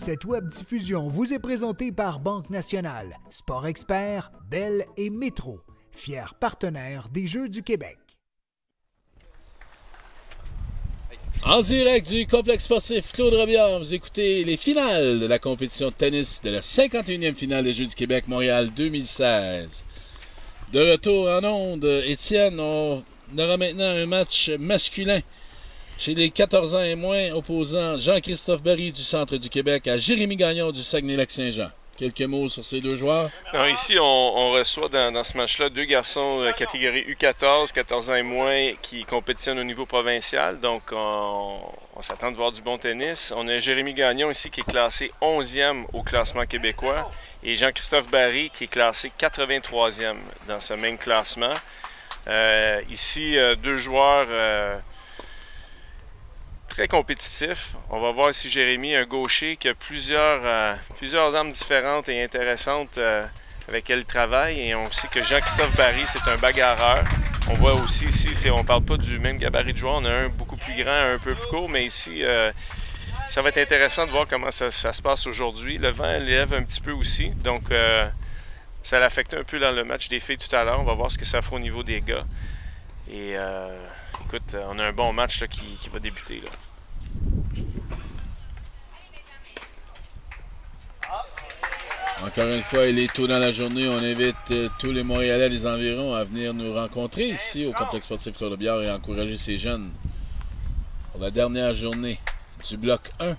Cette web diffusion vous est présentée par Banque Nationale, Sport Expert, Bell et Métro, fiers partenaires des Jeux du Québec. En direct du complexe sportif Claude Robillard, vous écoutez les finales de la compétition de tennis de la 51e finale des Jeux du Québec Montréal 2016. De retour en onde, Étienne, on aura maintenant un match masculin chez les 14 ans et moins, opposant Jean-Christophe Barry du centre du Québec à Jérémy Gagnon du Saguenay-Lac-Saint-Jean. Quelques mots sur ces deux joueurs? Alors ici, on reçoit dans ce match-là deux garçons catégorie U14, 14 ans et moins, qui compétitionnent au niveau provincial. Donc, on s'attend de voir du bon tennis. On a Jérémy Gagnon ici qui est classé 11e au classement québécois et Jean-Christophe Barry qui est classé 83e dans ce même classement. Ici, deux joueurs très compétitif. On va voir ici Jérémy, un gaucher qui a plusieurs armes différentes et intéressantes avec lesquelles il travaille. Et on sait que Jean-Christophe Barry, c'est un bagarreur. On voit aussi ici, on ne parle pas du même gabarit de joueur. On a un beaucoup plus grand, un peu plus court, mais ici, ça va être intéressant de voir comment ça se passe aujourd'hui. Le vent lève un petit peu aussi, donc ça l'affecte un peu dans le match des filles tout à l'heure. On va voir ce que ça fera au niveau des gars. Et écoute, on a un bon match là, qui va débuter. Là. Encore une fois, il est tôt dans la journée. On invite tous les Montréalais des environs à venir nous rencontrer ici au complexe sportif Claude Robillard et encourager ces jeunes pour la dernière journée du bloc 1.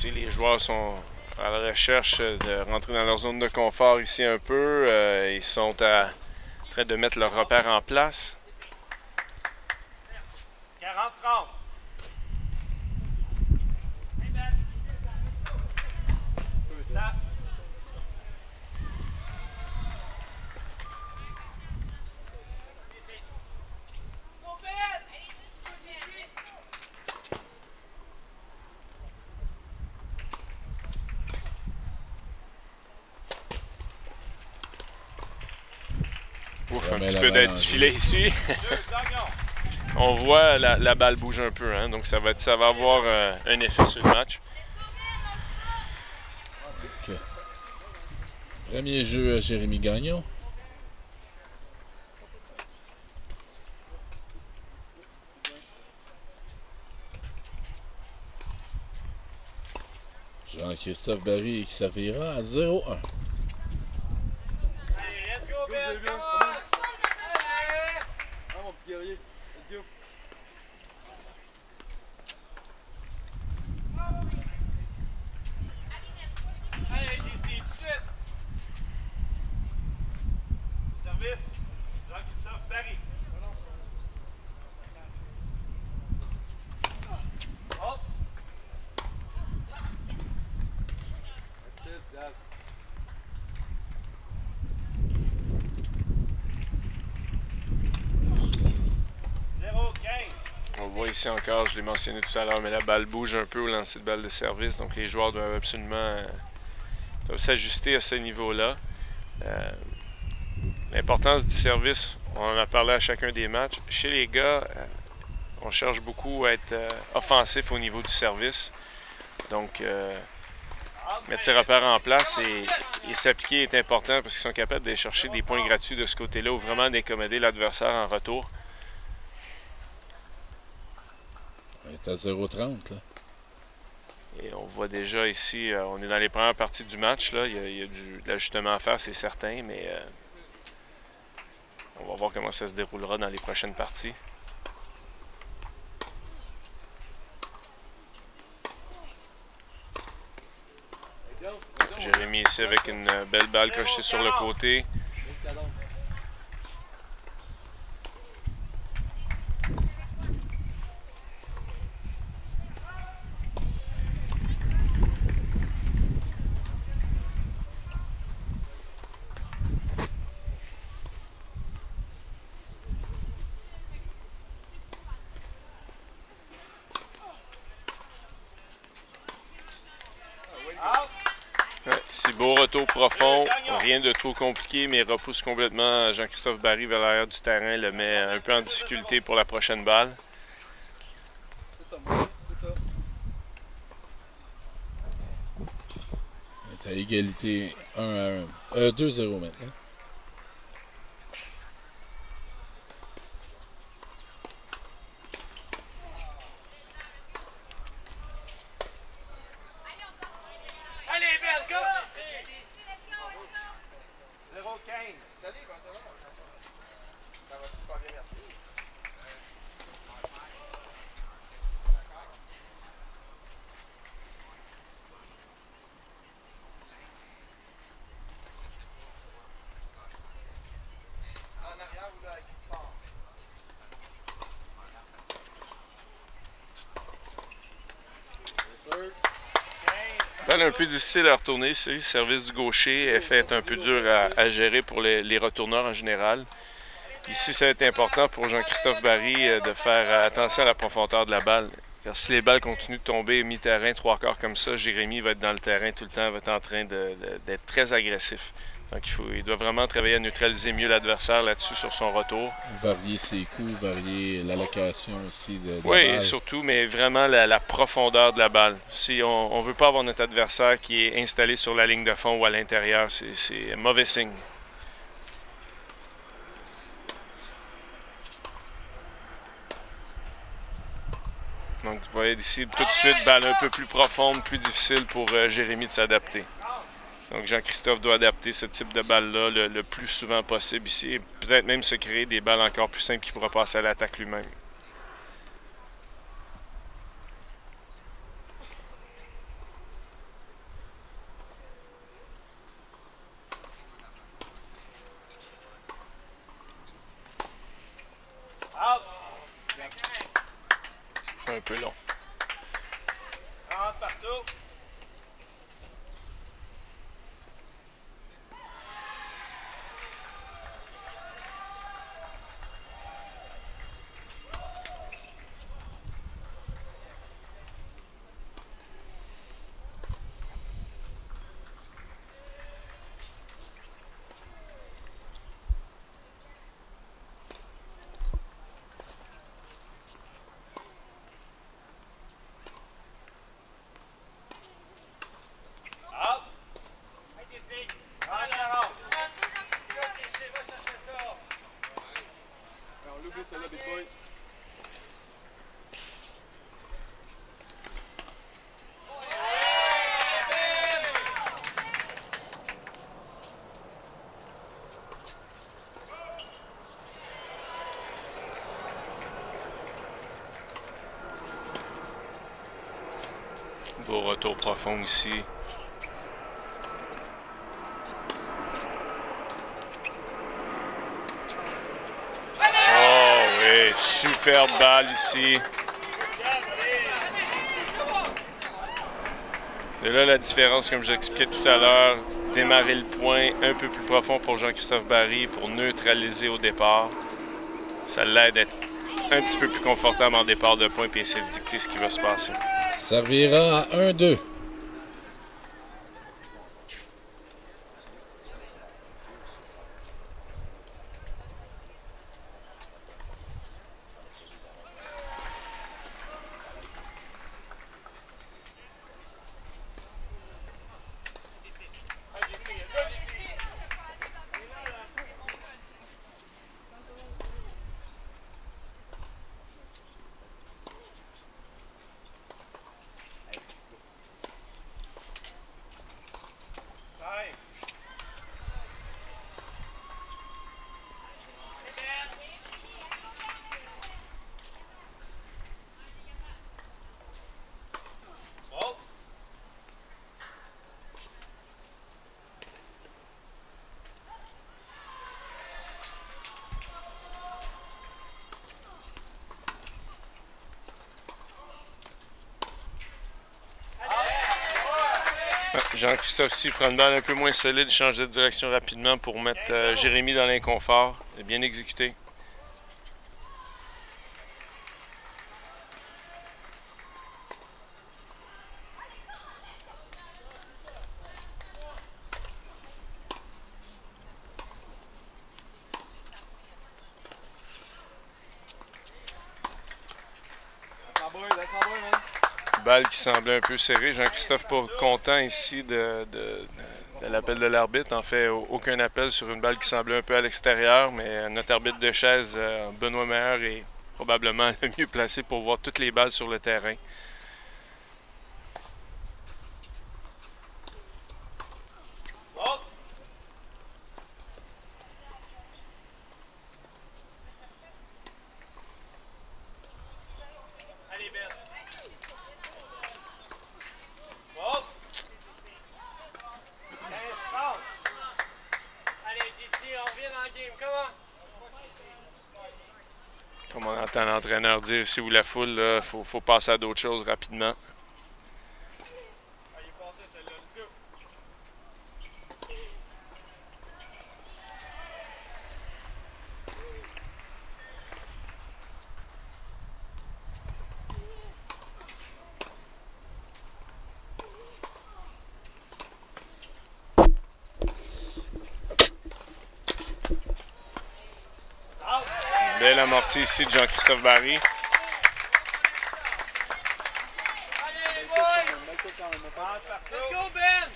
Les joueurs sont à la recherche de rentrer dans leur zone de confort ici un peu. Ils sont en train de mettre leur repère en place. 40-30. Ouf, un petit peu d'aide du filet ici. On voit la balle bouge un peu, hein, donc ça va avoir un effet sur le match. Okay. Premier jeu à Jérémy Gagnon. Jean-Christophe Barry qui s'affichera à 0-1. On voit ici encore, je l'ai mentionné tout à l'heure, mais la balle bouge un peu au lancer de balle de service. Donc les joueurs doivent absolument s'ajuster à ce niveau-là. L'importance du service, on en a parlé à chacun des matchs. Chez les gars, on cherche beaucoup à être offensif au niveau du service. Donc mettre ses repères en place et s'appliquer est important parce qu'ils sont capables d'aller chercher des points gratuits de ce côté-là ou vraiment d'accommoder l'adversaire en retour. Il est à 0,30 là. Et on voit déjà ici, on est dans les premières parties du match. Là. Il y a de l'ajustement à faire, c'est certain, mais on va voir comment ça se déroulera dans les prochaines parties. Jérémy premier ici avec une belle balle crochetée sur le côté. C'est beau retour profond, rien de trop compliqué, mais il repousse complètement Jean-Christophe Barry vers l'arrière du terrain, le met un peu en difficulté pour la prochaine balle. On est à égalité 1-1. 2-0 maintenant. Balle un peu difficile à retourner, c'est le service du gaucher est fait un peu dur à gérer pour les retourneurs en général. Ici, ça va être important pour Jean-Christophe Barry de faire attention à la profondeur de la balle. Car si les balles continuent de tomber mi-terrain, 3/4 comme ça, Jérémy va être dans le terrain tout le temps, va être en train d'être très agressif. Donc il doit vraiment travailler à neutraliser mieux l'adversaire là-dessus sur son retour. Varier ses coups, varier l'allocation aussi de la oui, balle. Surtout, mais vraiment la profondeur de la balle. Si on ne veut pas avoir notre adversaire qui est installé sur la ligne de fond ou à l'intérieur, c'est mauvais signe. Donc, vous voyez ici, tout de suite, balle un peu plus profonde, plus difficile pour Jérémy de s'adapter. Donc, Jean-Christophe doit adapter ce type de balle-là le plus souvent possible ici. Et peut-être même se créer des balles encore plus simples qui pourra passer à l'attaque lui-même. Un peu long. Beau retour profond ici. Oh oui, superbe balle ici. De là la différence, comme je l'expliquais tout à l'heure, démarrer le point un peu plus profond pour Jean-Christophe Barry pour neutraliser au départ. Ça l'aide à être un petit peu plus confortable en départ de point et essayer de dicter ce qui va se passer. Ça servira à 1-2. Jean-Christophe aussi prend une balle un peu moins solide, change de direction rapidement pour mettre Jérémy dans l'inconfort. C'est bien exécuté. Balle qui semblait un peu serrée. Jean-Christophe pas content ici de l'appel de l'arbitre. En fait, aucun appel sur une balle qui semblait un peu à l'extérieur, mais notre arbitre de chaise, Benoît Meilleur, est probablement le mieux placé pour voir toutes les balles sur le terrain. Comme on entend l'entraîneur dire ici, ou la foule, il faut passer à d'autres choses rapidement. Belle amortie ici de Jean-Christophe Barry. Allez, boys! Let's go, Ben!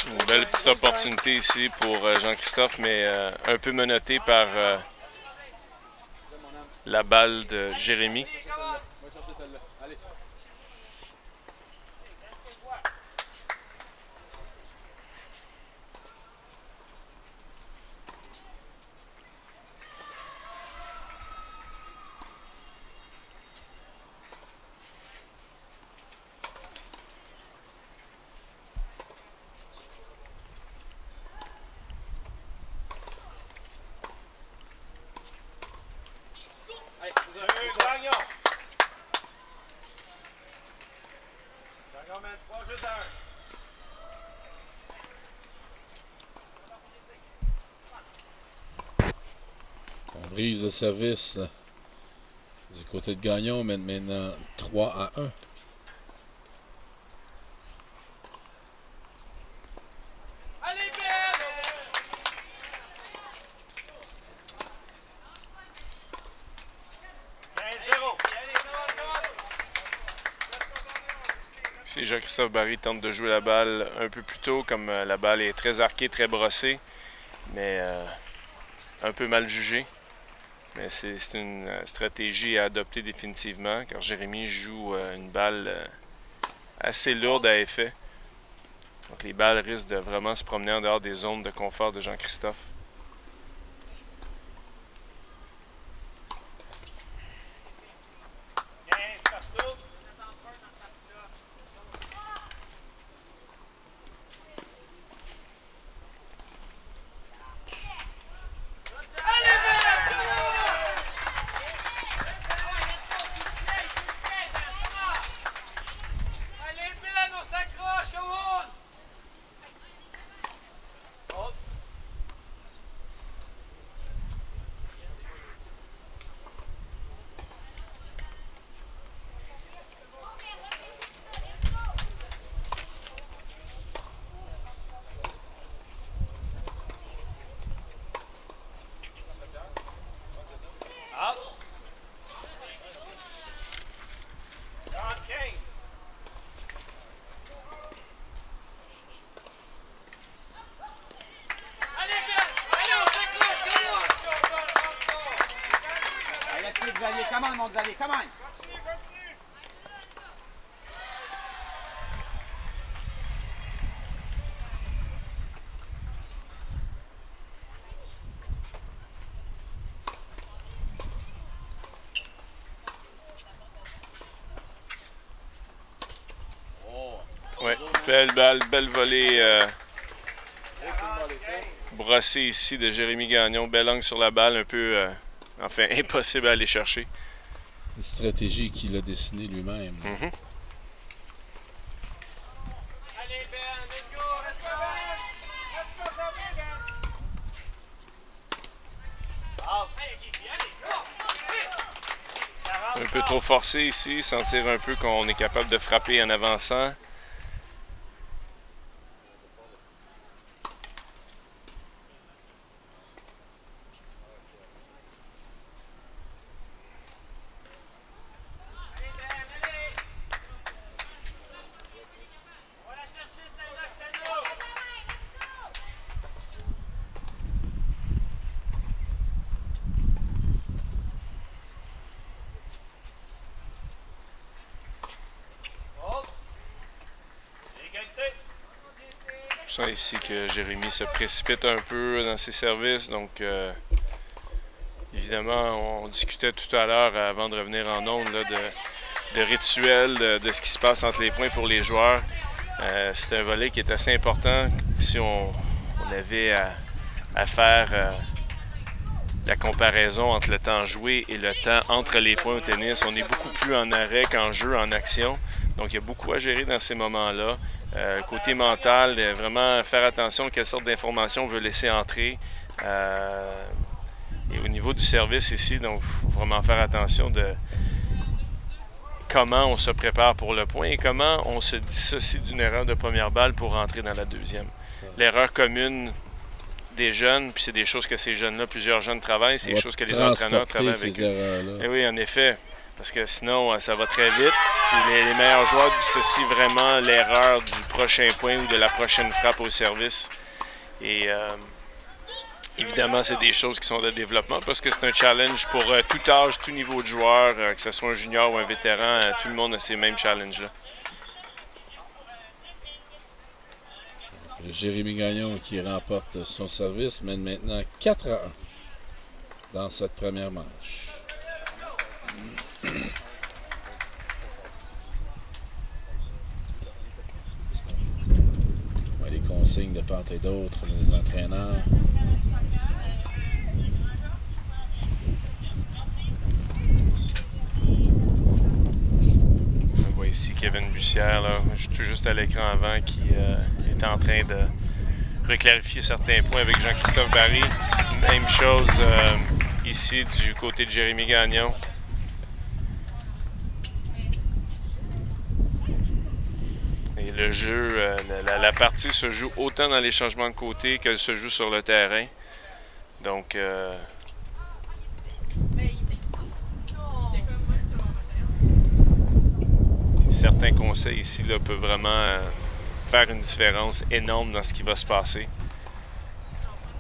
Une belle petite opportunité ici pour Jean-Christophe, mais un peu menotté par la balle de Jérémy. On brise de service là, du côté de Gagnon, mais maintenant 3-1. Allez, Ben! Ici, Jean-Christophe Barry tente de jouer la balle un peu plus tôt, comme la balle est très arquée, très brossée, mais un peu mal jugée. Mais c'est une stratégie à adopter définitivement, car Jérémy joue une balle assez lourde à effet. Donc les balles risquent de vraiment se promener en dehors des zones de confort de Jean-Christophe. Come on, mon Xavier, come on! Ouais, belle balle, belle volée brossée ici de Jérémy Gagnon. Bel angle sur la balle, un peu, enfin, impossible à aller chercher. Une stratégie qu'il a dessinée lui-même. Mm-hmm. Allez, Ben, let's go, reste là, Ben! Reste là, Ben! Allez, JC, allez, Un peu trop forcé ici, sentir un peu qu'on est capable de frapper en avançant. Je sens ici que Jérémy se précipite un peu dans ses services, donc évidemment on discutait tout à l'heure avant de revenir en ondes là, de rituel, de ce qui se passe entre les points pour les joueurs. C'est un volet qui est assez important. Si on avait à faire la comparaison entre le temps joué et le temps entre les points au tennis, on est beaucoup plus en arrêt qu'en jeu, en action. Donc il y a beaucoup à gérer dans ces moments-là. Côté mental, vraiment faire attention à quelle sorte d'informations on veut laisser entrer. Et au niveau du service ici, donc il faut vraiment faire attention de comment on se prépare pour le point et comment on se dissocie d'une erreur de première balle pour rentrer dans la deuxième. L'erreur commune des jeunes, puis c'est des choses que ces jeunes-là, plusieurs jeunes travaillent, c'est des choses que les entraîneurs travaillent avec eux. Et oui, en effet. Parce que sinon, ça va très vite. Puis les meilleurs joueurs dissocient vraiment l'erreur du prochain point ou de la prochaine frappe au service. Et évidemment, c'est des choses qui sont de développement parce que c'est un challenge pour tout âge, tout niveau de joueur, que ce soit un junior ou un vétéran, tout le monde a ces mêmes challenges-là. Jérémy Gagnon qui remporte son service mène maintenant 4-1 dans cette première manche. Les consignes de part et d'autre des entraîneurs. On voit ici Kevin Bussière, là, tout juste à l'écran avant, qui est en train de reclarifier certains points avec Jean-Christophe Barry. Même chose ici du côté de Jérémy Gagnon. Et le jeu, la partie se joue autant dans les changements de côté qu'elle se joue sur le terrain. Donc, certains conseils ici là, peuvent vraiment faire une différence énorme dans ce qui va se passer.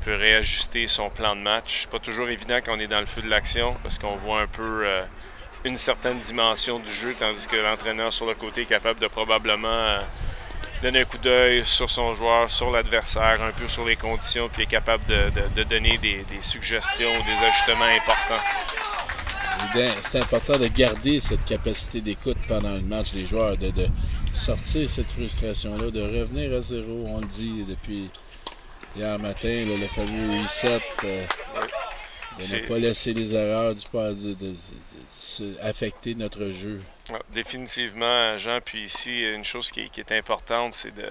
On peut réajuster son plan de match. C'est pas toujours évident quand on est dans le feu de l'action parce qu'on voit un peu une certaine dimension du jeu, tandis que l'entraîneur sur le côté est capable de probablement donner un coup d'œil sur son joueur, sur l'adversaire, un peu sur les conditions, puis est capable de donner des suggestions, des ajustements importants. C'est important de garder cette capacité d'écoute pendant le match des joueurs, de sortir cette frustration-là, de revenir à zéro. On le dit depuis hier matin, là, le fameux reset, de ne pas laisser les erreurs affecter notre jeu. Définitivement, Jean, puis ici, une chose qui est importante, c'est de,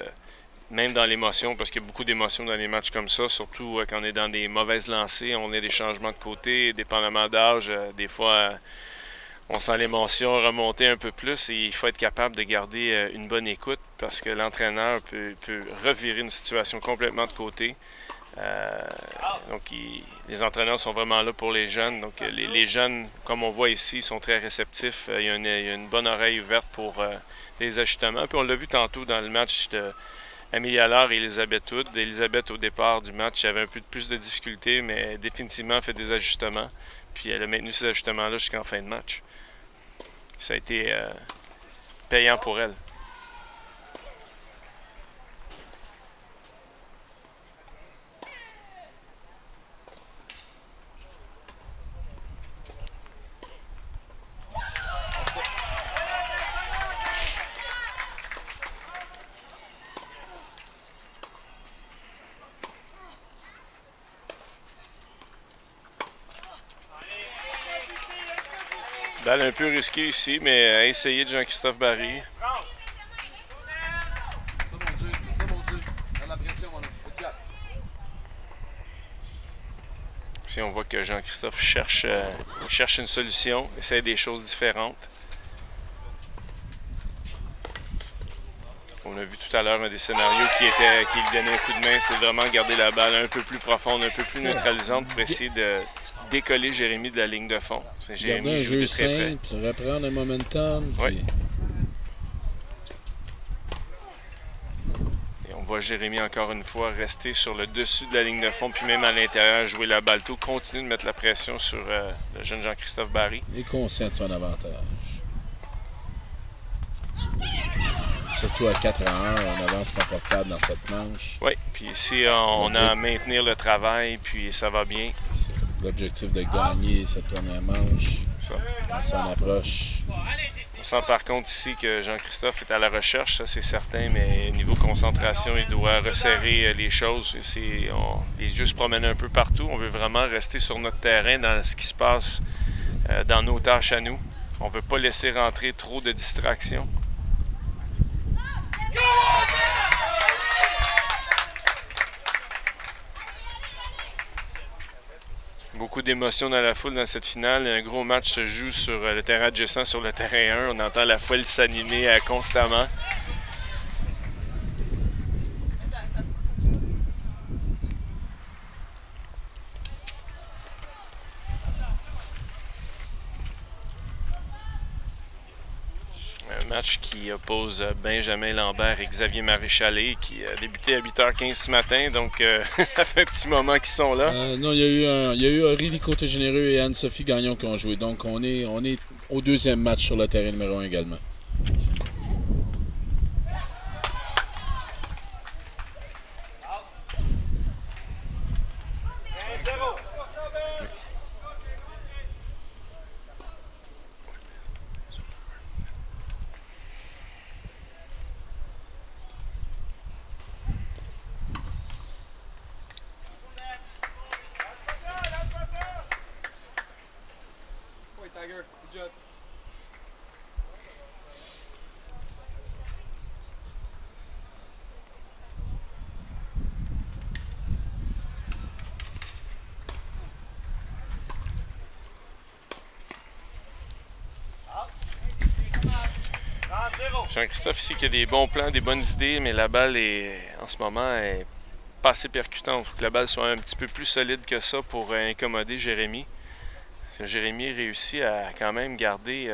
même dans l'émotion, parce qu'il y a beaucoup d'émotions dans les matchs comme ça, surtout quand on est dans des mauvaises lancées, on a des changements de côté, dépendamment d'âge, des fois on sent l'émotion remonter un peu plus et il faut être capable de garder une bonne écoute parce que l'entraîneur peut revirer une situation complètement de côté. Donc les entraîneurs sont vraiment là pour les jeunes. Donc les jeunes, comme on voit ici, sont très réceptifs. Il y a une bonne oreille ouverte pour des ajustements. Puis on l'a vu tantôt dans le match de Amélie Allard et Elisabeth Hood. Elisabeth, au départ du match, avait un peu plus de difficultés, mais définitivement fait des ajustements. Puis elle a maintenu ces ajustements-là jusqu'en fin de match. Ça a été payant pour elle. Balle un peu risquée ici, mais à essayer de Jean-Christophe Barry. Ici, on voit que Jean-Christophe cherche une solution, essaie des choses différentes. On a vu tout à l'heure un des scénarios qui lui donnait un coup de main, c'est vraiment garder la balle un peu plus profonde, un peu plus neutralisante pour essayer de décoller Jérémy de la ligne de fond. Garder un jeu simple, reprendre un momentum. Oui. Et on voit Jérémy encore une fois rester sur le dessus de la ligne de fond, puis même à l'intérieur, jouer la balle tout, continuer de mettre la pression sur le jeune Jean-Christophe Barry. Et conscient de son avantage. Surtout à 4-1, on avance confortable dans cette manche. Oui, puis ici, on a à maintenir le travail, puis ça va bien. L'objectif de gagner cette première manche. Ça. On s'en approche. On sent par contre ici que Jean-Christophe est à la recherche, ça c'est certain, mais niveau concentration, il doit resserrer les choses. Les yeux se promènent un peu partout. On veut vraiment rester sur notre terrain dans ce qui se passe dans nos tâches à nous. On ne veut pas laisser rentrer trop de distractions. Beaucoup d'émotions dans la foule dans cette finale. Un gros match se joue sur le terrain adjacent, sur le terrain 1. On entend la foule s'animer constamment. Un match qui oppose Benjamin Lambert et Xavier Maréchalet qui a débuté à 8h15 ce matin, donc ça fait un petit moment qu'ils sont là. Non, il y a eu Aurélie Côté-Généreux et Anne-Sophie Gagnon qui ont joué, donc on est au deuxième match sur le terrain numéro 1 également. Jean-Christophe ici qui a des bons plans, des bonnes idées, mais la balle en ce moment est pas assez percutante. Il faut que la balle soit un petit peu plus solide que ça pour incommoder Jérémy. Jérémy réussit à quand même garder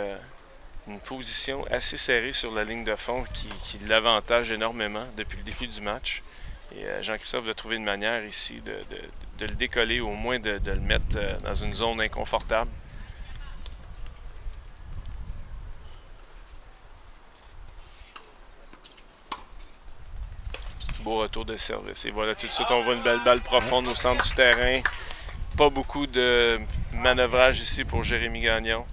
une position assez serrée sur la ligne de fond qui l'avantage énormément depuis le début du match. Et Jean-Christophe doit trouver une manière ici de le décoller, au moins de le mettre dans une zone inconfortable. Beau retour de service. Et voilà, tout de suite, on voit une belle balle profonde au centre du terrain. Pas beaucoup de manœuvrage ici pour Jérémy Gagnon.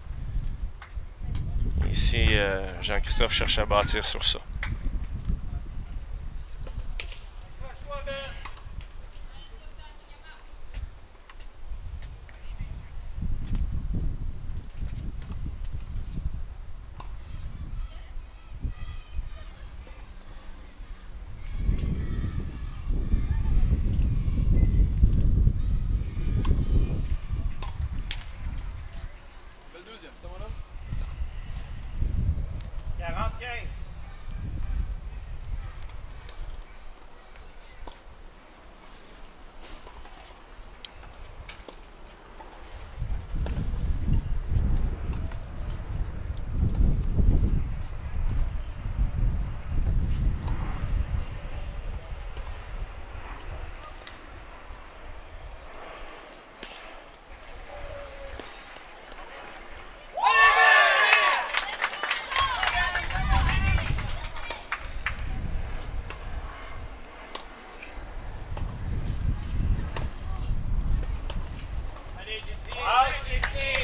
Ici, Jean-Christophe cherche à bâtir sur ça.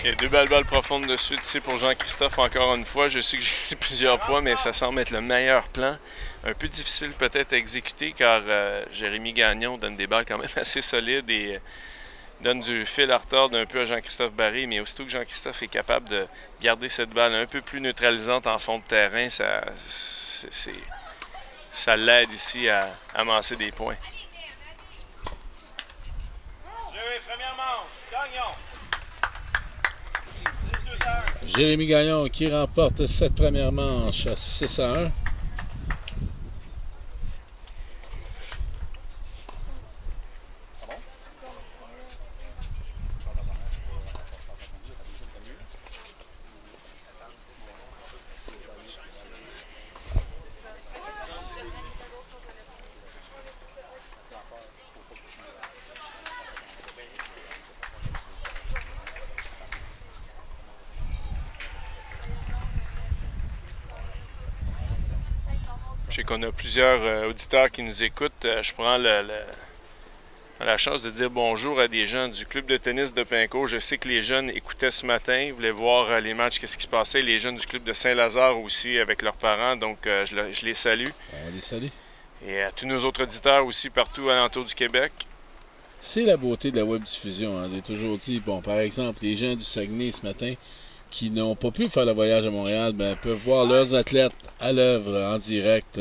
Il y a 2 belles balles profondes de suite ici pour Jean-Christophe encore une fois. Je sais que j'ai dit plusieurs fois, mais ça semble être le meilleur plan. Un peu difficile peut-être à exécuter car Jérémy Gagnon donne des balles quand même assez solides et donne du fil à retordre un peu à Jean-Christophe Barry. Mais aussitôt que Jean-Christophe est capable de garder cette balle un peu plus neutralisante en fond de terrain, ça l'aide ici à amasser des points. Première manche, Gagnon. Jérémy Gagnon qui remporte cette première manche à 6-1. Je sais qu'on a plusieurs auditeurs qui nous écoutent. Je prends la chance de dire bonjour à des gens du club de tennis de Pincourt. Je sais que les jeunes écoutaient ce matin, voulaient voir les matchs, qu'est-ce qui se passait. Les jeunes du club de Saint-Lazare aussi avec leurs parents, donc je les salue. On les salue. Et à tous nos autres auditeurs aussi partout alentour du Québec. C'est la beauté de la web-diffusion. Hein. J'ai toujours dit, bon, par exemple, les gens du Saguenay ce matin qui n'ont pas pu faire le voyage à Montréal, peuvent voir leurs athlètes à l'œuvre en direct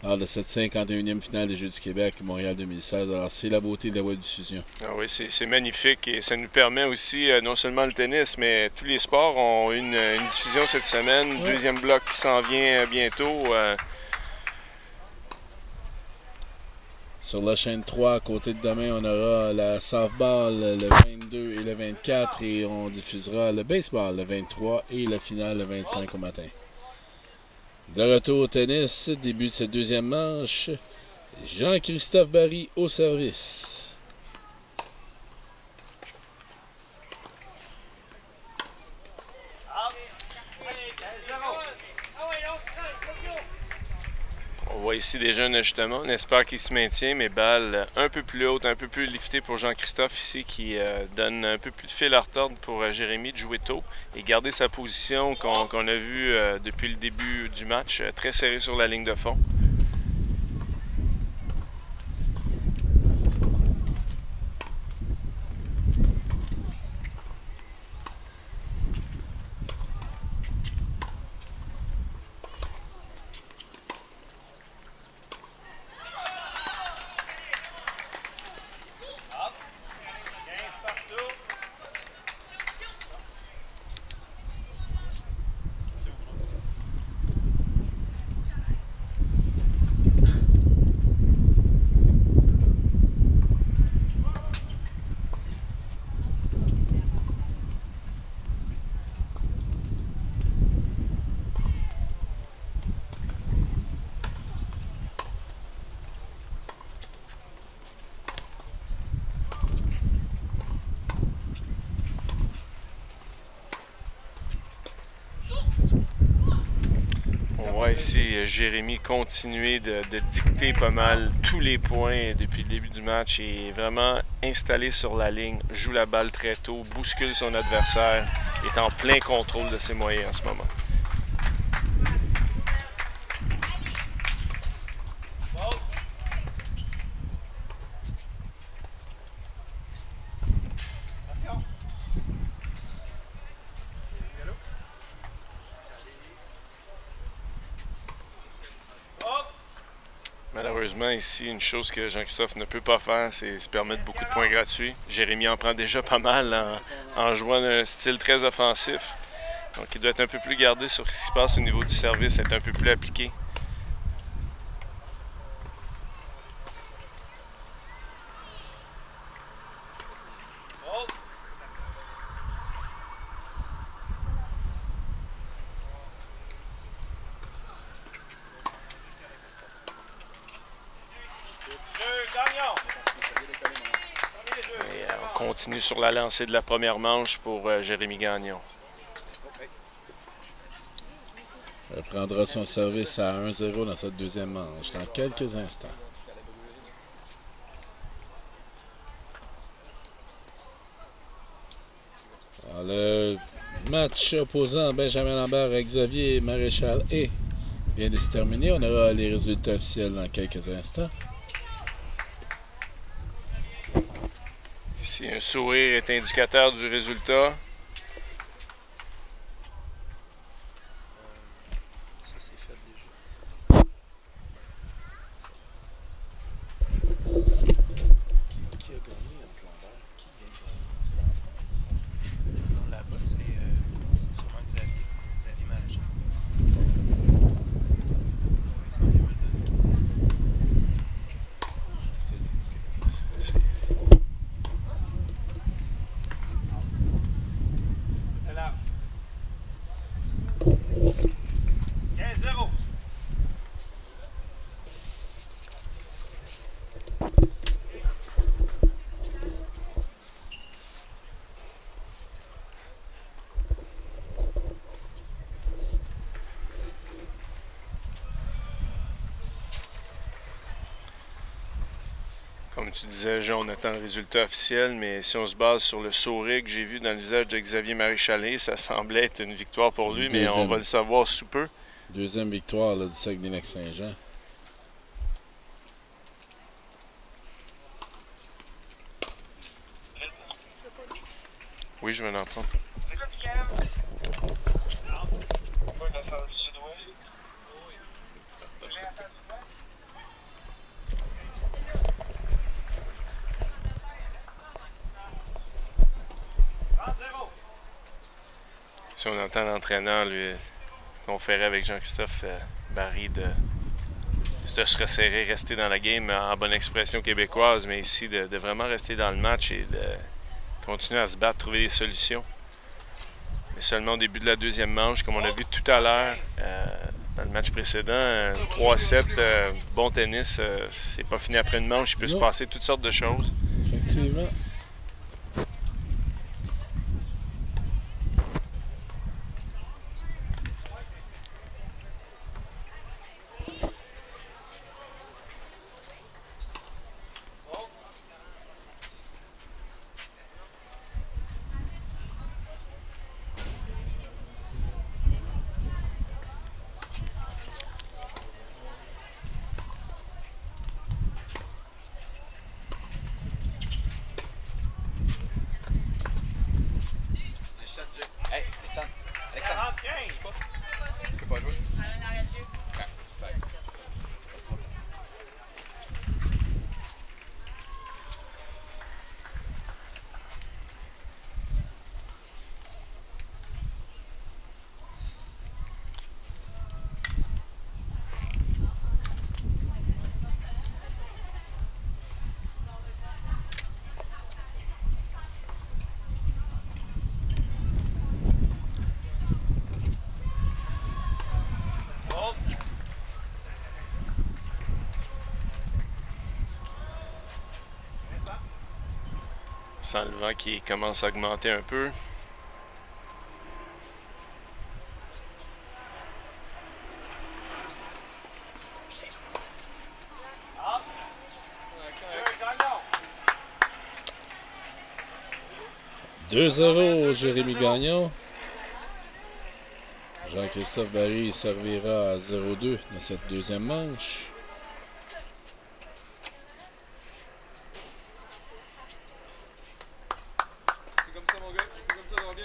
lors de cette 51e finale des Jeux du Québec, Montréal 2016. Alors, c'est la beauté de la web-diffusion. Ah oui, c'est magnifique et ça nous permet aussi, non seulement le tennis, mais tous les sports ont une diffusion cette semaine. Ouais. Deuxième bloc qui s'en vient bientôt. Sur la chaîne 3, à côté de demain, on aura la softball le 22 et le 24 et on diffusera le baseball le 23 et la finale le 25 au matin. De retour au tennis, début de cette deuxième manche, Jean-Christophe Barry au service. On voit ici déjà un ajustement. On espère qu'il se maintient, mais balle un peu plus haute, un peu plus liftée pour Jean-Christophe ici qui donne un peu plus de fil à retordre pour Jérémy de jouer tôt et garder sa position qu'on a vue depuis le début du match, très serré sur la ligne de fond. On voit ici Jérémy continuer de dicter pas mal tous les points depuis le début du match et vraiment installé sur la ligne, joue la balle très tôt, bouscule son adversaire, est en plein contrôle de ses moyens en ce moment. Malheureusement, ici, une chose que Jean-Christophe ne peut pas faire, c'est se permettre beaucoup de points gratuits. Jérémy en prend déjà pas mal en jouant un style très offensif. Donc, il doit être un peu plus gardé sur ce qui se passe au niveau du service, être un peu plus appliqué. Et on continue sur la lancée de la première manche pour Jérémy Gagnon. Il prendra son service à 1-0 dans cette deuxième manche dans quelques instants. Alors, le match opposant Benjamin Lambert et Xavier Maréchal et vient de se terminer. On aura les résultats officiels dans quelques instants. Ici, un sourire est indicateur du résultat. Comme tu disais, Jean, on attend le résultat officiel, mais si on se base sur le sourire que j'ai vu dans le visage de Xavier Maréchalet, ça semblait être une victoire pour lui, mais on va le savoir sous peu. Deuxième victoire là, du Saguenay-Lac-Saint-Jean. Oui, je vais en prendre. Si on entend l'entraîneur lui conférer avec Jean-Christophe Barry de se resserrer, rester dans la game en bonne expression québécoise, mais ici de vraiment rester dans le match et de continuer à se battre, trouver des solutions. Mais seulement au début de la deuxième manche, comme on a vu tout à l'heure dans le match précédent, 3-7, bon tennis, c'est pas fini après une manche, il peut se passer toutes sortes de choses. Effectivement. Tu peux pas jouer? 100 le vent qui commence à augmenter un peu. « 2-0 Jérémy Gagnon. Jean-Christophe Barry servira à 0-2 dans cette deuxième manche. C'est comme ça, mon gars. C'est comme ça, ça va bien.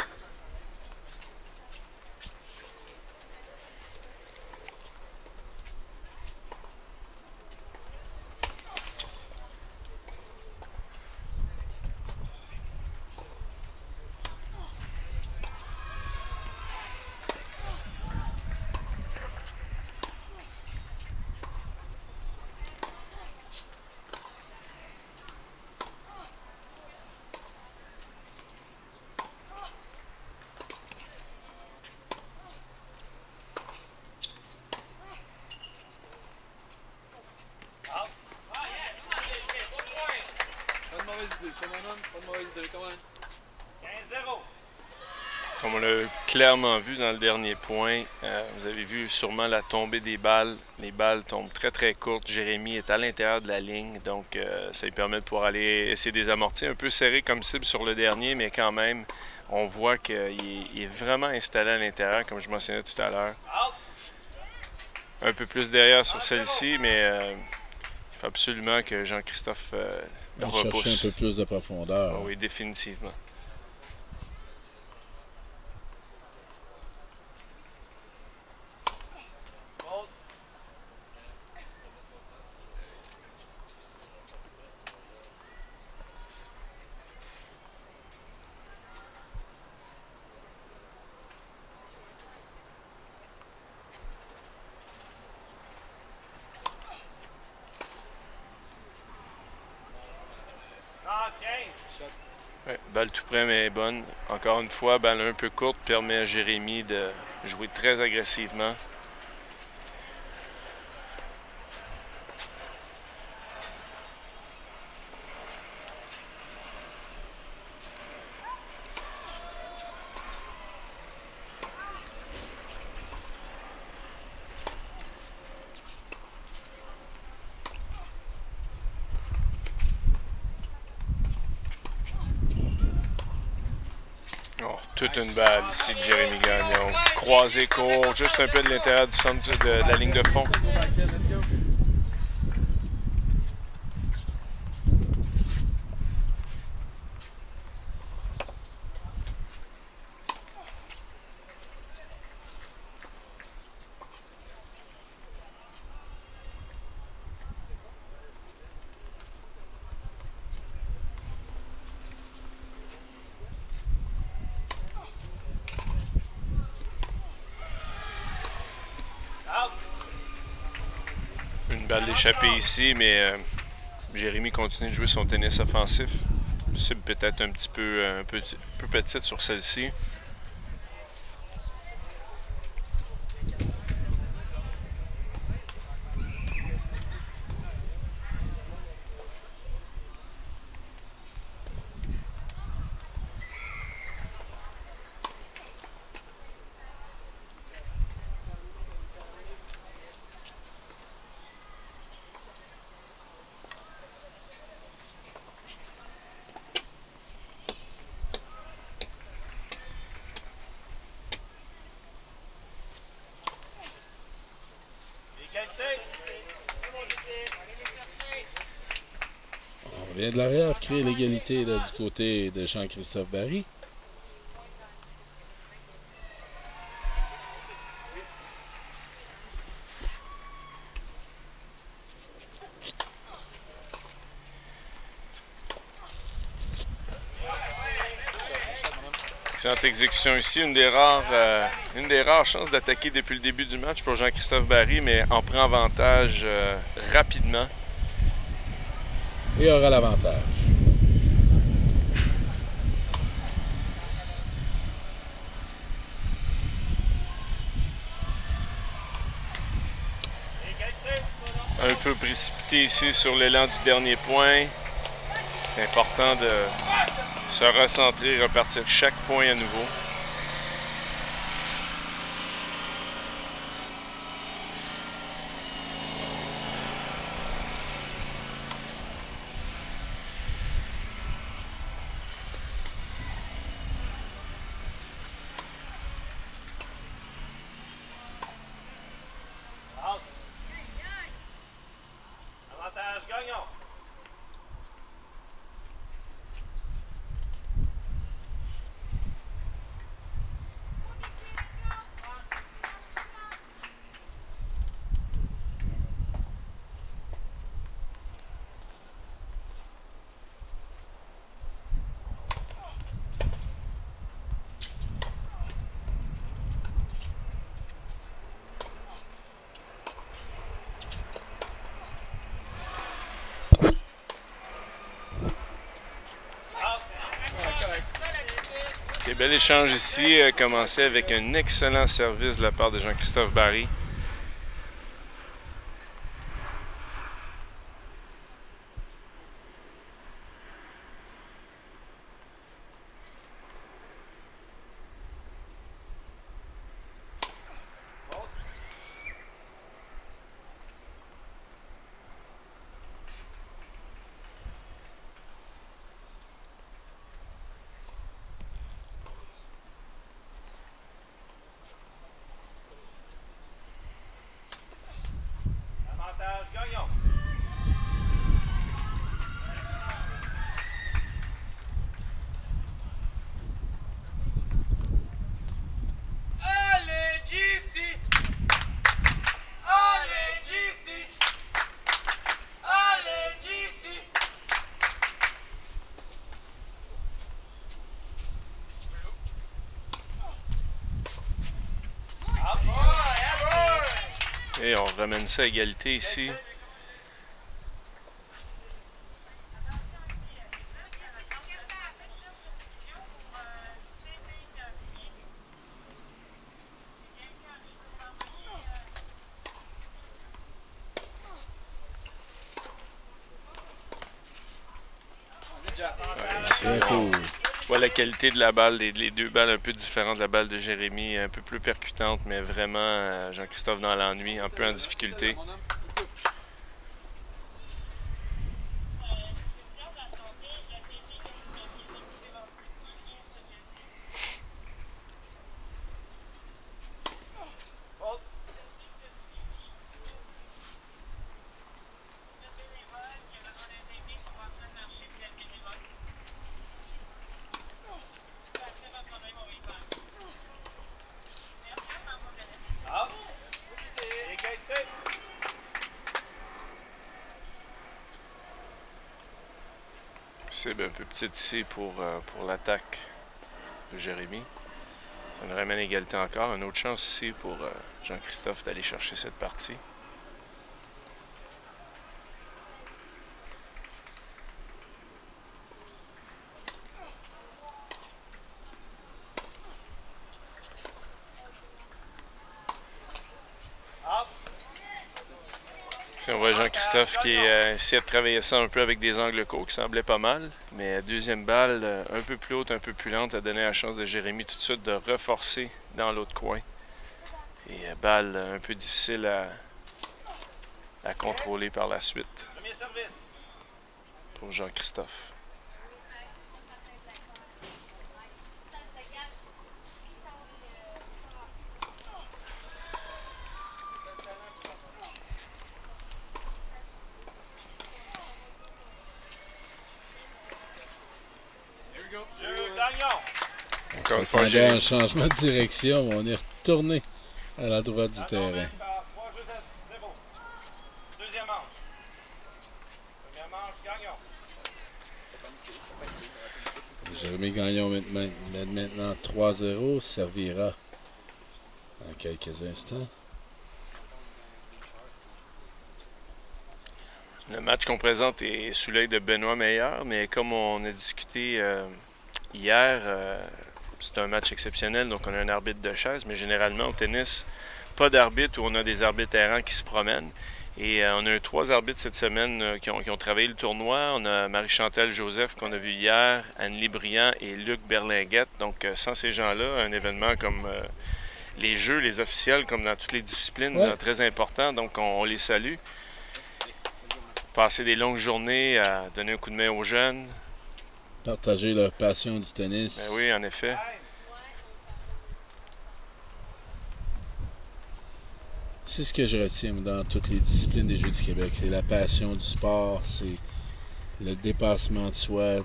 Comme on l'a clairement vu dans le dernier point, vous avez vu sûrement la tombée des balles. Les balles tombent très très courtes. Jérémy est à l'intérieur de la ligne, donc ça lui permet de pouvoir aller essayer de désamortir. Un peu serré comme cible sur le dernier, mais quand même, On voit qu'il est vraiment installé à l'intérieur, comme je mentionnais tout à l'heure. Un peu plus derrière sur celle-ci, mais il faut absolument que Jean-Christophe le On chercher repousse. un peu plus de profondeur. Ah oui, définitivement. Ouais, balle tout près mais bonne. Encore une fois, balle un peu courte permet à Jérémy de jouer très agressivement. Oh, toute une balle ici de Jérémy Gagnon. Croisé court, juste un peu de l'intérieur du centre de la ligne de fond. Une balle d'échappée ici, mais Jérémy continue de jouer son tennis offensif. Cible peut-être un petit peu, peu petite sur celle-ci. On vient de l'arrière créer l'égalité là, du côté de Jean-Christophe Barry. Excellente exécution ici, une des rares chances d'attaquer depuis le début du match pour Jean-Christophe Barry, mais en prend avantage rapidement. Et aura l'avantage. Un peu précipité ici sur l'élan du dernier point. C'est important de se recentrer, repartir chaque point à nouveau. Avantage gagnant. Ok, bel échange ici, commencé avec un excellent service de la part de Jean-Christophe Barry. Et on ramène ça à égalité ici. Très cool. On voit la qualité de la balle, les deux balles un peu différentes. La balle de Jérémy, un peu plus percutante, mais vraiment Jean-Christophe dans l'ennui, un peu en difficulté. C'est un peu petit ici pour l'attaque de Jérémy. Ça nous ramène égalité encore. Une autre chance ici pour Jean-Christophe d'aller chercher cette partie. On voit Jean-Christophe qui essaie de travailler ça un peu avec des angles courts qui semblaient pas mal. Mais deuxième balle, un peu plus haute, un peu plus lente, a donné la chance de Jérémy tout de suite de reforcer dans l'autre coin. Et balle un peu difficile à contrôler par la suite pour Jean-Christophe. Ça attendait un changement de direction, on est retourné à la droite du terrain. Deuxième manche. Première manche, Gagnon. Jérémy Gagnon maintenant 3-0, servira en quelques instants. Le match qu'on présente est sous l'œil de Benoît Meilleur, mais comme on a discuté hier, c'est un match exceptionnel, donc on a un arbitre de chaise, mais généralement au tennis, pas d'arbitre où on a des arbitres errants qui se promènent. Et on a eu 3 arbitres cette semaine qui ont travaillé le tournoi. On a Marie-Chantal Joseph qu'on a vu hier, Anne-Lie Briand et Luc Berlinguette. Donc sans ces gens-là, un événement comme les jeux, les officiels, comme dans toutes les disciplines, très important, donc on les salue. Passer des longues journées à donner un coup de main aux jeunes. Partager leur passion du tennis. Ben oui, en effet. C'est ce que je retiens dans toutes les disciplines des Jeux du Québec. C'est la passion du sport, c'est le dépassement de soi.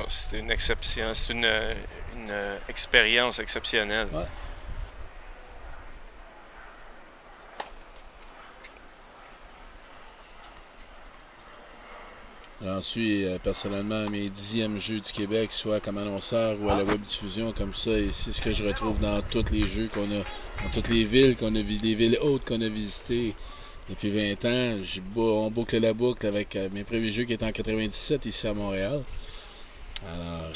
C'est une exception, c'est une expérience exceptionnelle. Ouais. J'en suis personnellement à mes 10e Jeux du Québec, soit comme annonceur ou à la web-diffusion comme ça. Et c'est ce que je retrouve dans tous les jeux qu'on a, dans toutes les villes qu'on a visitées, les villes hautes qu'on a visitées depuis 20 ans. On boucle la boucle avec mes premiers jeux qui étaient en 97 ici à Montréal. Alors,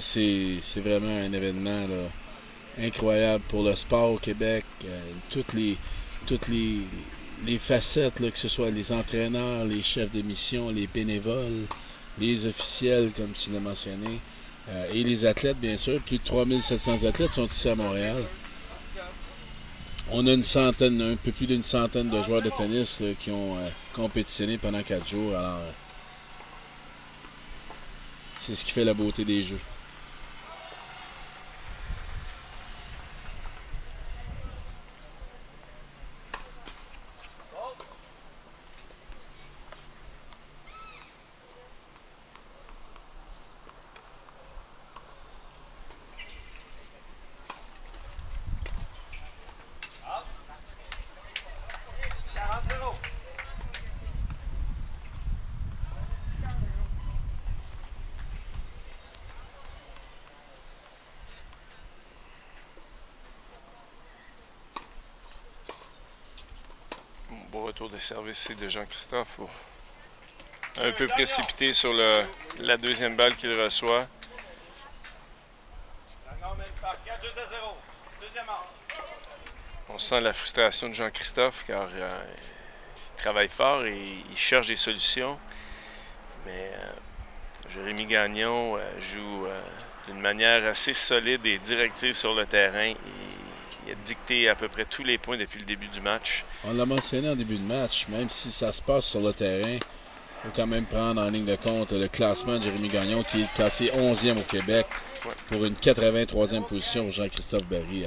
c'est vraiment un événement là, incroyable pour le sport au Québec. Toutes les facettes, là, que ce soit les entraîneurs, les chefs de mission, les bénévoles, les officiels, comme tu l'as mentionné, et les athlètes, bien sûr. Plus de 3700 athlètes sont ici à Montréal. On a un peu plus d'une centaine de joueurs de tennis là, qui ont compétitionné pendant 4 jours. Alors, c'est ce qui fait la beauté des Jeux. retour de service ici de Jean-Christophe. Un peu précipité sur la deuxième balle qu'il reçoit. On sent la frustration de Jean-Christophe car il travaille fort et il cherche des solutions. Mais Jérémy Gagnon joue d'une manière assez solide et directive sur le terrain. Il a dicté à peu près tous les points depuis le début du match. On l'a mentionné en début de match, même si ça se passe sur le terrain, il faut quand même prendre en ligne de compte le classement de Jérémy Gagnon qui est classé 11e au Québec pour une 83e position pour Jean-Christophe Barry.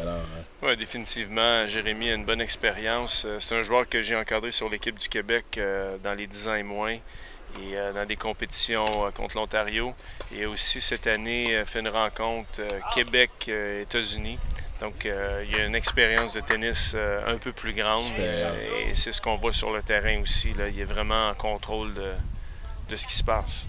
Oui, définitivement, Jérémy a une bonne expérience. C'est un joueur que j'ai encadré sur l'équipe du Québec dans les 10 ans et moins et dans des compétitions contre l'Ontario. Et aussi cette année fait une rencontre Québec-États-Unis. Donc il y a une expérience de tennis un peu plus grande et c'est ce qu'on voit sur le terrain aussi. Là. Il est vraiment en contrôle de ce qui se passe.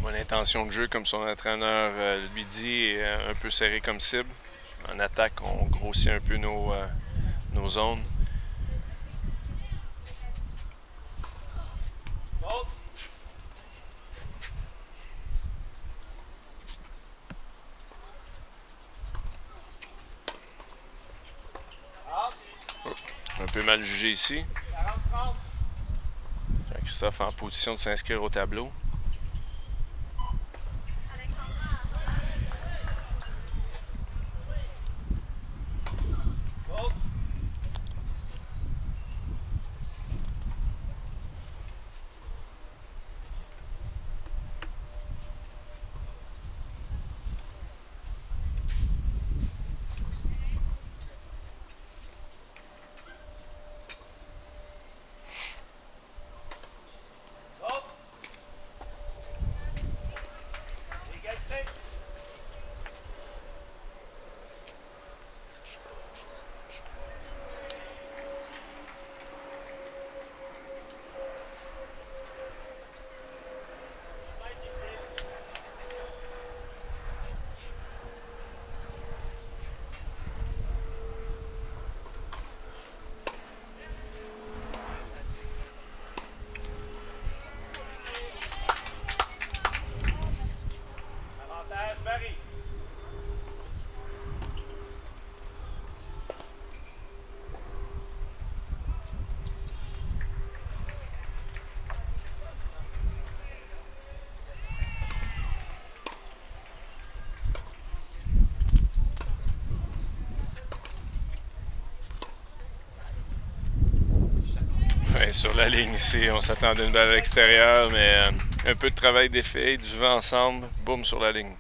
Bonne intention de jeu, comme son entraîneur lui dit, est un peu serré comme cible. En attaque, on grossit un peu nos zones. Un peu mal jugé ici. Jean-Christophe en position de s'inscrire au tableau. Ouais, sur la ligne ici, on s'attendait à une balle à l'extérieur, mais un peu de travail d'effet, du vent ensemble, boum sur la ligne.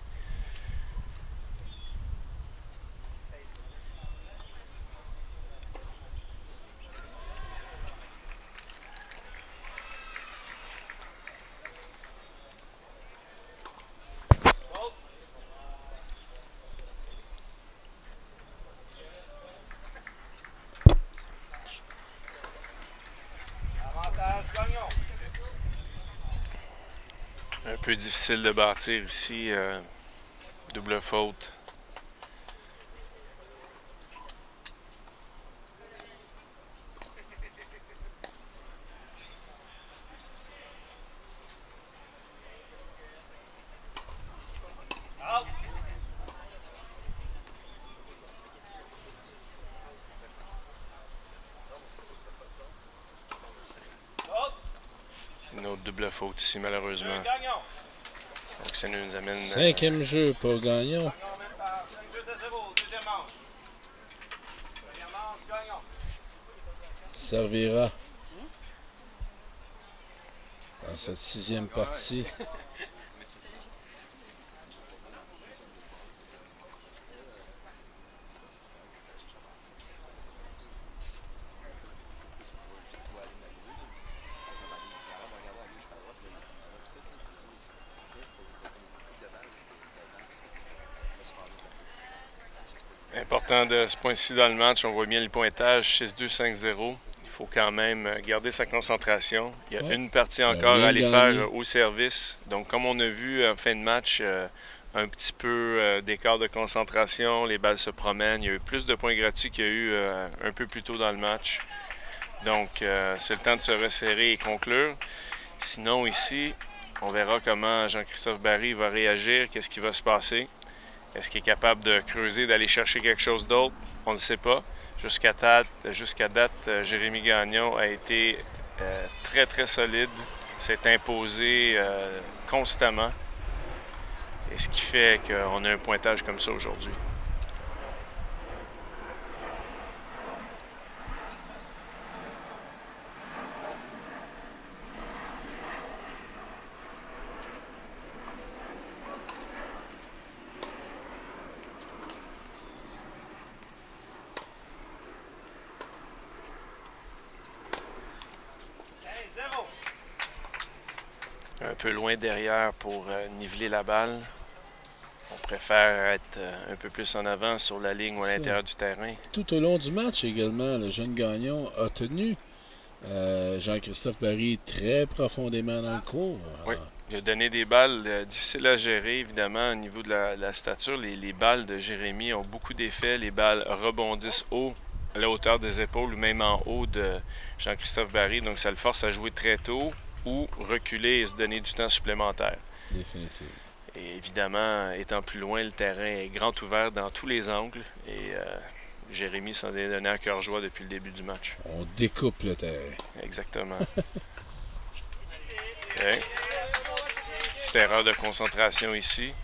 Un peu difficile de bâtir ici, double faute. Une autre double faute ici, malheureusement. Donc ça nous amène... 5e jeu pour Gagnon. 2-0, deuxième manche. Première manche, Gagnon. Servira dans cette 6e partie. Important de ce point-ci dans le match, on voit bien le pointage 6-2, 5-0. Il faut quand même garder sa concentration. Il y a une partie encore à aller faire au service. Donc, comme on a vu en fin de match, un petit peu d'écart de concentration, les balles se promènent. Il y a eu plus de points gratuits qu'il y a eu un peu plus tôt dans le match. Donc, c'est le temps de se resserrer et conclure. Sinon, ici, on verra comment Jean-Christophe Barry va réagir, qu'est-ce qui va se passer. Est-ce qu'il est capable de creuser, d'aller chercher quelque chose d'autre? On ne sait pas. Jusqu'à date, Jérémy Gagnon a été très, très solide. S'est imposé constamment. Et ce qui fait qu'on a un pointage comme ça aujourd'hui. Un peu loin derrière pour niveler la balle. On préfère être un peu plus en avant sur la ligne ou à l'intérieur du terrain. Tout au long du match également, le jeune Gagnon a tenu Jean-Christophe Barry très profondément dans le cours. Oui, il a donné des balles difficiles à gérer, évidemment, au niveau de la stature. Les balles de Jérémy ont beaucoup d'effets. Les balles rebondissent haut, à la hauteur des épaules ou même en haut de Jean-Christophe Barry. Donc, ça le force à jouer très tôt ou reculer et se donner du temps supplémentaire. Définitivement. Et évidemment, étant plus loin, le terrain est grand ouvert dans tous les angles. Et Jérémy s'en est donné à cœur joie depuis le début du match. On découpe le terrain. Exactement. Okay. Petite erreur de concentration ici.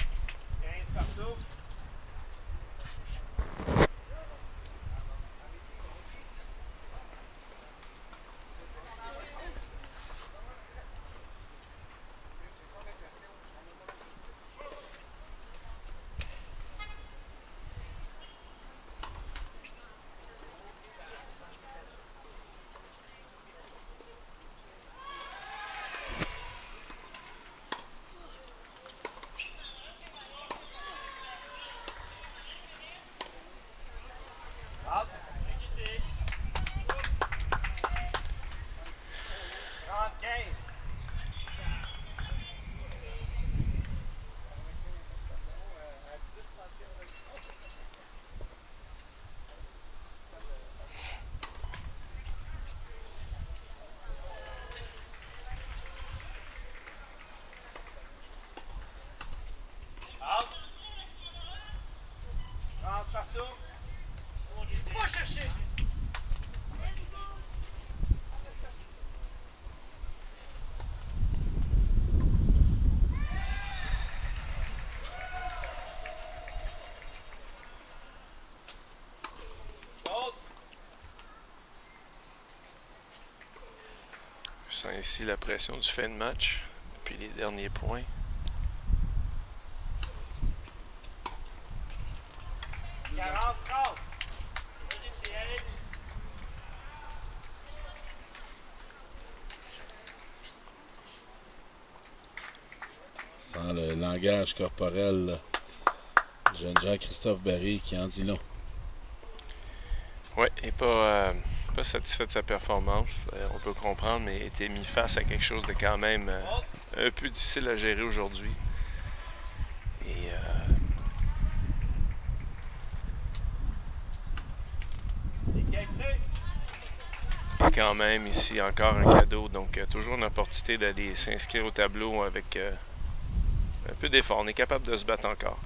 Je sens ici la pression du fin de match depuis les derniers points. Sans le langage corporel, là. Jeune Jean-Christophe Barry qui en dit long. Oui, il n'est pas satisfait de sa performance. On peut comprendre, mais il a été mis face à quelque chose de quand même un peu difficile à gérer aujourd'hui. Et quand même ici encore un cadeau, donc toujours une opportunité d'aller s'inscrire au tableau avec un peu d'effort. On est capable de se battre encore.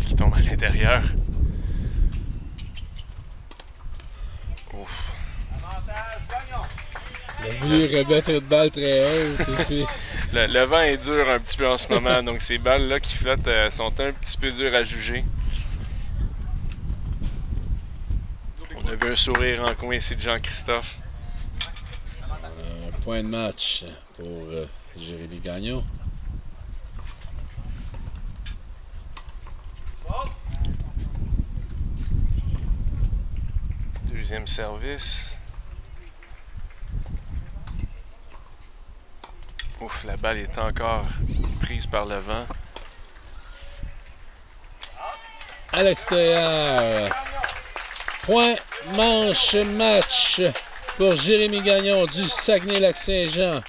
qui tombe à l'intérieur. Ouf. Il a voulu remettre une balle très haute. Et puis... Le vent est dur un petit peu en ce moment, donc ces balles-là qui flottent sont un petit peu dures à juger. On a vu un sourire en coin ici de Jean-Christophe. Un point de match pour Jérémy Gagnon. Deuxième service. Ouf, la balle est encore prise par le vent. À l'extérieur. Point, manche, match pour Jérémy Gagnon du Saguenay-Lac-Saint-Jean.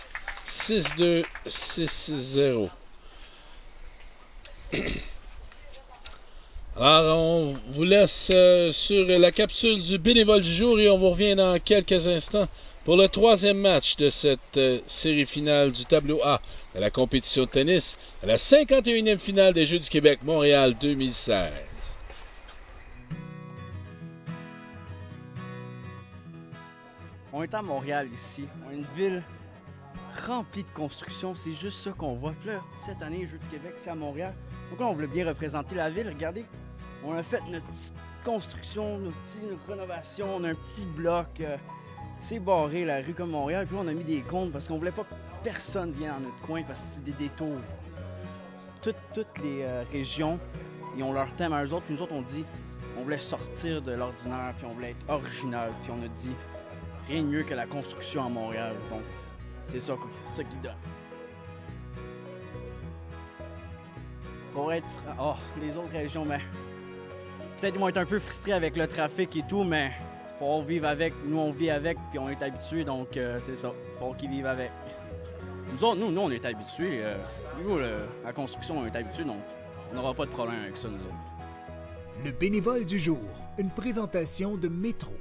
6-2, 6-0. Alors, on vous laisse sur la capsule du bénévole du jour et on vous revient dans quelques instants pour le troisième match de cette série finale du tableau A de la compétition de tennis, à la 51e finale des Jeux du Québec Montréal 2016. On est à Montréal ici, on est une ville remplie de construction, c'est juste ça qu'on voit. Puis là, cette année, les Jeux du Québec, c'est à Montréal. Donc là, on voulait bien représenter la ville. Regardez, on a fait notre petite construction, notre petite rénovation, on a un petit bloc. C'est barré la rue comme Montréal. Puis là, on a mis des comptes parce qu'on voulait pas que personne vienne dans notre coin parce que c'est des détours. Toutes les régions, ils ont leur thème à eux autres. Puis nous autres, on dit, on voulait sortir de l'ordinaire, puis on voulait être original. Puis on a dit, rien de mieux que la construction à Montréal. Donc, c'est ça qui donne. Pour être les autres régions, mais peut-être ils vont être un peu frustrés avec le trafic et tout, mais faut vivre avec. Nous, on vit avec, puis on est habitués, donc c'est ça. Faut qu'ils vivent avec. Nous autres, nous on est habitués. Nous, la construction, on est habitués, donc on n'aura pas de problème avec ça, nous autres. Le bénévole du jour, une présentation de Métro.